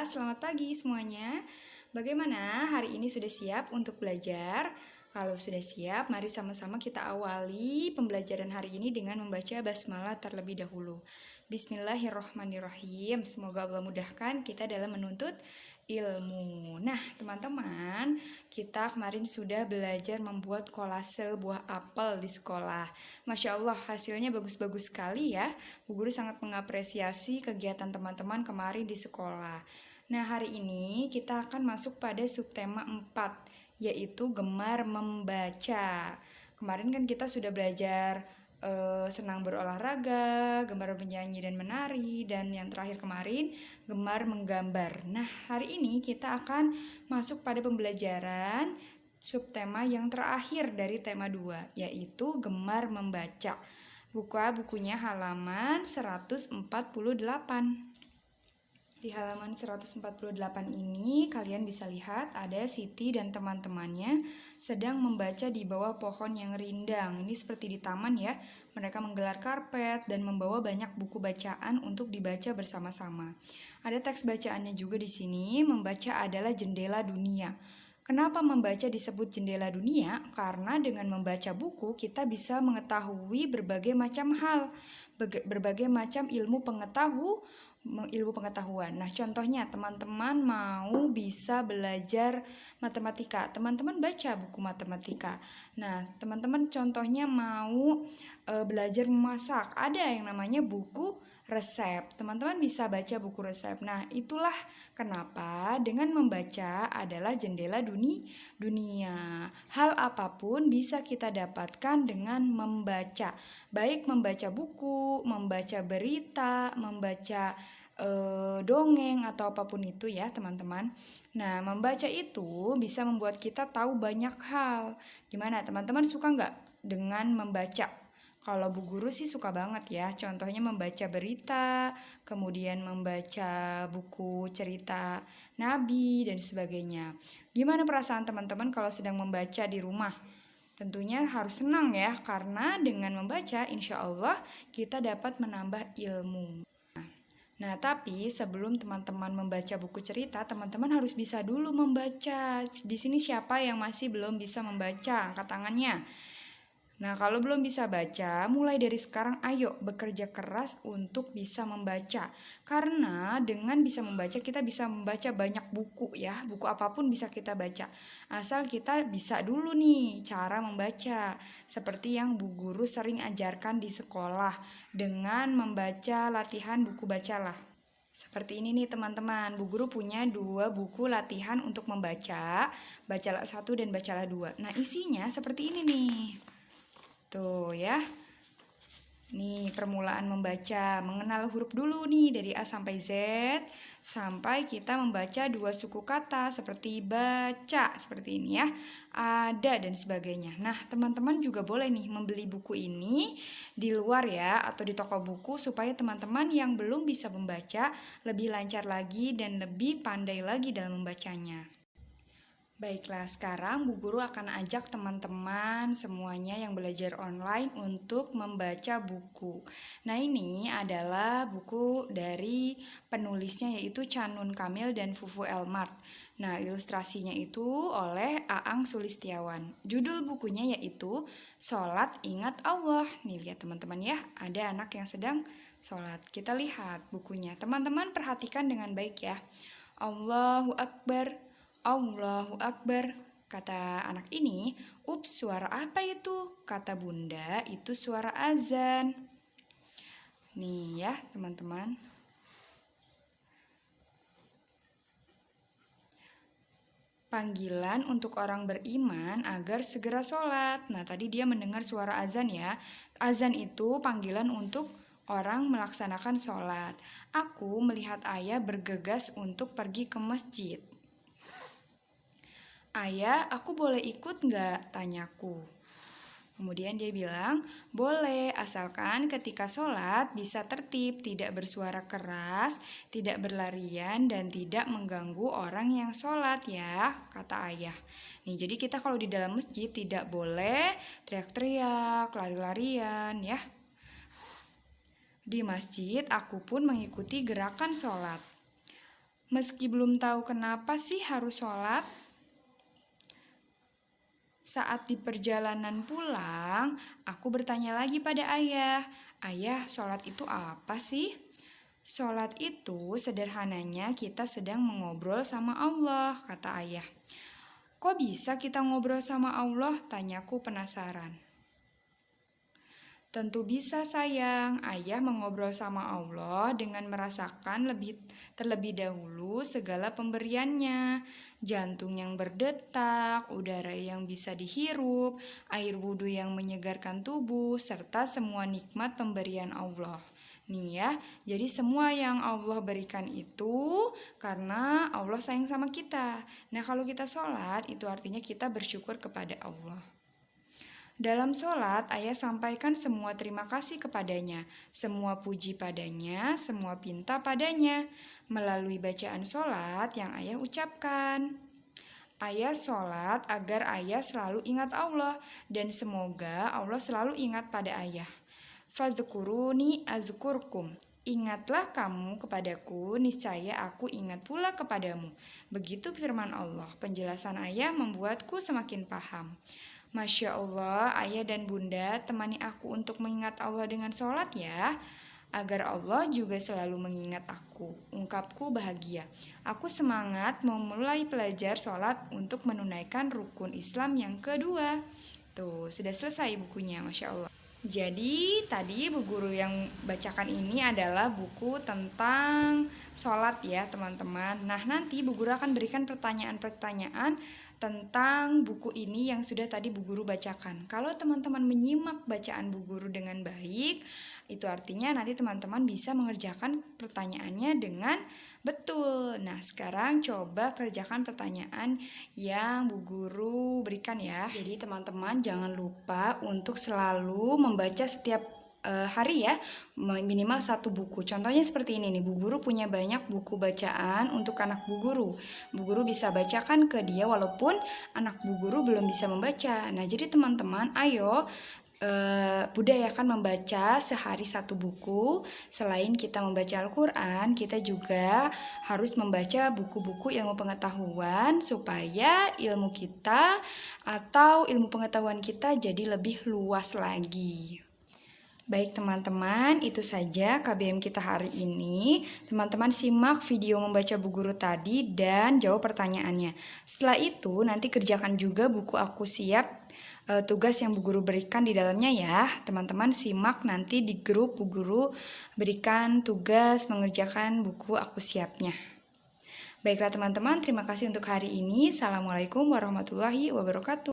selamat pagi semuanya. Bagaimana hari ini sudah siap untuk belajar? Kalau sudah siap, mari sama-sama kita awali pembelajaran hari ini dengan membaca basmalah terlebih dahulu. Bismillahirrohmanirrohim. Semoga Allah mudahkan kita dalam menuntut ilmu. Nah, teman-teman, kita kemarin sudah belajar membuat kolase buah apel di sekolah. Masya Allah, hasilnya bagus-bagus sekali ya. Bu Guru sangat mengapresiasi kegiatan teman-teman kemarin di sekolah. Nah, hari ini kita akan masuk pada subtema 4, yaitu gemar membaca. Kemarin kan kita sudah belajar senang berolahraga, gemar menyanyi dan menari, dan yang terakhir kemarin gemar menggambar. Nah, hari ini kita akan masuk pada pembelajaran subtema yang terakhir dari tema 2, yaitu gemar membaca. Buka bukunya halaman 148. Di halaman 148 ini kalian bisa lihat ada Siti dan teman-temannya sedang membaca di bawah pohon yang rindang. Ini seperti di taman ya. Mereka menggelar karpet dan membawa banyak buku bacaan untuk dibaca bersama-sama. Ada teks bacaannya juga di sini. Membaca adalah jendela dunia. Kenapa membaca disebut jendela dunia? Karena dengan membaca buku kita bisa mengetahui berbagai macam hal, berbagai macam ilmu pengetahuan. Nah, contohnya teman-teman mau bisa belajar matematika, teman-teman baca buku matematika. Nah, teman-teman contohnya mau belajar memasak, ada yang namanya buku resep. Teman-teman bisa baca buku resep. Nah, itulah kenapa dengan membaca adalah jendela dunia. Hal apapun bisa kita dapatkan dengan membaca. Baik membaca buku, membaca berita, membaca dongeng atau apapun itu ya, teman-teman. Nah, membaca itu bisa membuat kita tahu banyak hal. Gimana, teman-teman suka nggak dengan membaca? Kalau Bu Guru sih suka banget ya, contohnya membaca berita, kemudian membaca buku cerita Nabi, dan sebagainya. Gimana perasaan teman-teman kalau sedang membaca di rumah? Tentunya harus senang ya, karena dengan membaca insya Allah kita dapat menambah ilmu. Nah, tapi sebelum teman-teman membaca buku cerita, teman-teman harus bisa dulu membaca. Di sini siapa yang masih belum bisa membaca? Angkat tangannya. Nah, kalau belum bisa baca, mulai dari sekarang ayo bekerja keras untuk bisa membaca. Karena dengan bisa membaca, kita bisa membaca banyak buku ya. Buku apapun bisa kita baca. Asal kita bisa dulu nih cara membaca. Seperti yang Bu Guru sering ajarkan di sekolah dengan membaca latihan buku bacalah. Seperti ini nih teman-teman, Bu Guru punya 2 buku latihan untuk membaca, Bacalah 1 dan Bacalah 2. Nah, isinya seperti ini nih. Tuh ya. Nih permulaan membaca, mengenal huruf dulu nih dari A sampai Z, sampai kita membaca 2 suku kata seperti baca, seperti ini ya, ada dan sebagainya. Nah, teman-teman juga boleh nih membeli buku ini di luar ya, atau di toko buku supaya teman-teman yang belum bisa membaca lebih lancar lagi dan lebih pandai lagi dalam membacanya. Baiklah, sekarang Bu Guru akan ajak teman-teman semuanya yang belajar online untuk membaca buku. Nah, ini adalah buku dari penulisnya yaitu Canun Kamil dan Fufu Elmart. Nah, ilustrasinya itu oleh Aang Sulistiawan. Judul bukunya yaitu Sholat Ingat Allah. Nih, lihat teman-teman ya, ada anak yang sedang sholat. Kita lihat bukunya. Teman-teman perhatikan dengan baik ya. Allahu Akbar. Allahu Akbar, kata anak ini. Ups, suara apa itu? Kata bunda, itu suara azan. Nih ya teman-teman. Panggilan untuk orang beriman agar segera sholat. Nah, tadi dia mendengar suara azan ya. Azan itu panggilan untuk orang melaksanakan sholat. Aku melihat ayah bergegas untuk pergi ke masjid. Ayah, aku boleh ikut nggak? Tanyaku. Kemudian dia bilang, boleh asalkan ketika sholat bisa tertib, tidak bersuara keras, tidak berlarian, dan tidak mengganggu orang yang sholat ya, kata ayah. Nih, jadi kita kalau di dalam masjid tidak boleh teriak-teriak, lari-larian ya. Di masjid aku pun mengikuti gerakan sholat. Meski belum tahu kenapa sih harus sholat, saat di perjalanan pulang, aku bertanya lagi pada ayah, "Ayah, sholat itu apa sih?" "Sholat itu sederhananya kita sedang mengobrol sama Allah," kata ayah. "Kok bisa kita ngobrol sama Allah?" tanyaku penasaran. Tentu bisa sayang, ayah mengobrol sama Allah dengan merasakan terlebih dahulu segala pemberiannya. Jantung yang berdetak, udara yang bisa dihirup, air wudhu yang menyegarkan tubuh, serta semua nikmat pemberian Allah. Nih ya, jadi semua yang Allah berikan itu karena Allah sayang sama kita. Nah kalau kita sholat itu artinya kita bersyukur kepada Allah. Dalam sholat, ayah sampaikan semua terima kasih kepadanya, semua puji padanya, semua pinta padanya, melalui bacaan sholat yang ayah ucapkan. Ayah sholat agar ayah selalu ingat Allah, dan semoga Allah selalu ingat pada ayah. Fadhkuruni azkurkum. Ingatlah kamu kepadaku, niscaya aku ingat pula kepadamu. Begitu firman Allah. Penjelasan ayah membuatku semakin paham. Masya Allah, ayah dan bunda temani aku untuk mengingat Allah dengan sholat ya. Agar Allah juga selalu mengingat aku. Ungkapku bahagia. Aku semangat mau mulai belajar sholat untuk menunaikan rukun Islam yang kedua. Tuh, sudah selesai bukunya, Masya Allah. Jadi tadi Bu Guru yang bacakan ini adalah buku tentang sholat ya teman-teman. Nah nanti Bu Guru akan berikan pertanyaan-pertanyaan tentang buku ini yang sudah tadi Bu Guru bacakan. Kalau teman-teman menyimak bacaan Bu Guru dengan baik, itu artinya nanti teman-teman bisa mengerjakan pertanyaannya dengan betul. Nah sekarang coba kerjakan pertanyaan yang Bu Guru berikan ya. Jadi teman-teman jangan lupa untuk selalu membaca setiap hari ya, minimal satu buku. Contohnya seperti ini nih, Bu Guru punya banyak buku bacaan untuk anak Bu Guru. Bu Guru bisa bacakan ke dia walaupun anak Bu Guru belum bisa membaca. Nah jadi teman-teman ayo budayakan membaca sehari satu buku. Selain kita membaca Al-Quran, kita juga harus membaca buku-buku ilmu pengetahuan supaya ilmu kita atau ilmu pengetahuan kita jadi lebih luas lagi. Baik teman-teman, itu saja KBM kita hari ini. Teman-teman simak video membaca Bu Guru tadi dan jawab pertanyaannya. Setelah itu nanti kerjakan juga buku Aku Siap, tugas yang Bu Guru berikan di dalamnya ya. Teman-teman simak nanti di grup Bu Guru berikan tugas mengerjakan buku Aku Siapnya. Baiklah teman-teman, terima kasih untuk hari ini. Assalamualaikum warahmatullahi wabarakatuh.